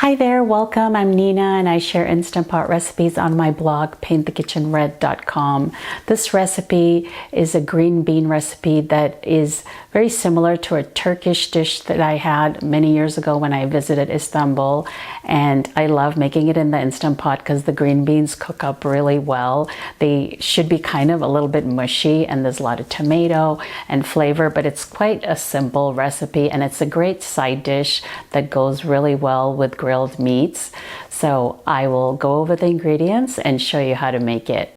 Hi there, welcome. I'm Nina and I share Instant Pot recipes on my blog painttthekitchenred.com. This recipe is a green bean recipe that is very similar to a Turkish dish that I had many years ago when I visited Istanbul, and I love making it in the Instant Pot because the green beans cook up really well. They should be kind of a little bit mushy and there's a lot of tomato and flavor, but it's quite a simple recipe and it's a great side dish that goes really well with grilled meats. So I will go over the ingredients and show you how to make it.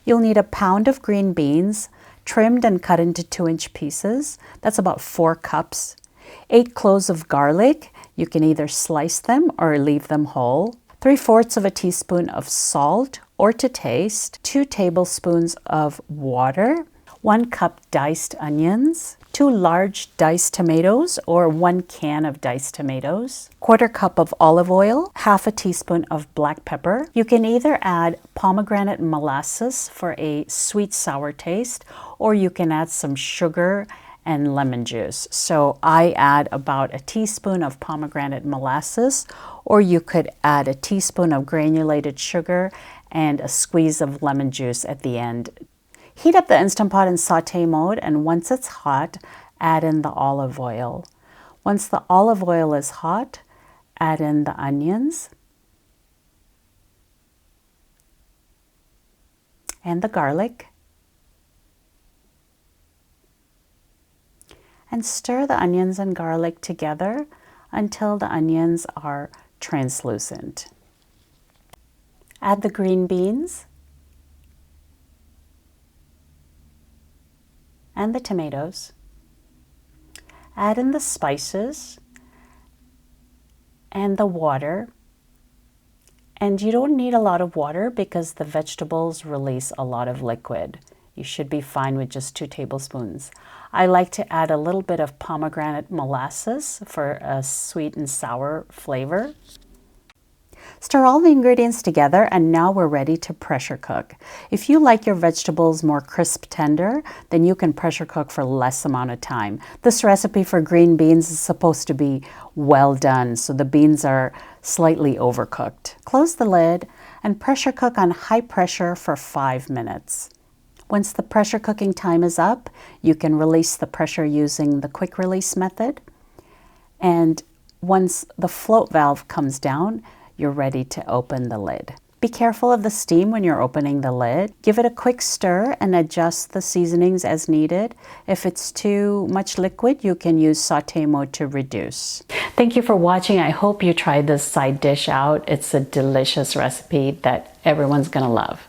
You'll need a pound of green beans, trimmed and cut into 2-inch pieces. That's about 4 cups. 8 cloves of garlic. You can either slice them or leave them whole. 3/4 of a teaspoon of salt or to taste. 2 tablespoons of water. 1 cup diced onions. 2 large diced tomatoes or 1 can of diced tomatoes, 1/4 cup of olive oil, 1/2 teaspoon of black pepper. You can either add pomegranate molasses for a sweet sour taste, or you can add some sugar and lemon juice. So I add about a teaspoon of pomegranate molasses, or you could add a teaspoon of granulated sugar and a squeeze of lemon juice at the end. Heat up the Instant Pot in saute mode, and once it's hot, add in the olive oil. Once the olive oil is hot, add in the onions and the garlic, and stir the onions and garlic together until the onions are translucent. Add the green beans and the tomatoes. Add in the spices and the water. And you don't need a lot of water because the vegetables release a lot of liquid. You should be fine with just 2 tablespoons. I like to add a little bit of pomegranate molasses for a sweet and sour flavor. Stir all the ingredients together, and now we're ready to pressure cook. If you like your vegetables more crisp tender, then you can pressure cook for less amount of time. This recipe for green beans is supposed to be well done, so the beans are slightly overcooked. Close the lid and pressure cook on high pressure for 5 minutes. Once the pressure cooking time is up, you can release the pressure using the quick release method. And once the float valve comes down, you're ready to open the lid. Be careful of the steam when you're opening the lid. Give it a quick stir and adjust the seasonings as needed. If it's too much liquid, you can use saute mode to reduce. Thank you for watching. I hope you try this side dish out. It's a delicious recipe that everyone's gonna love.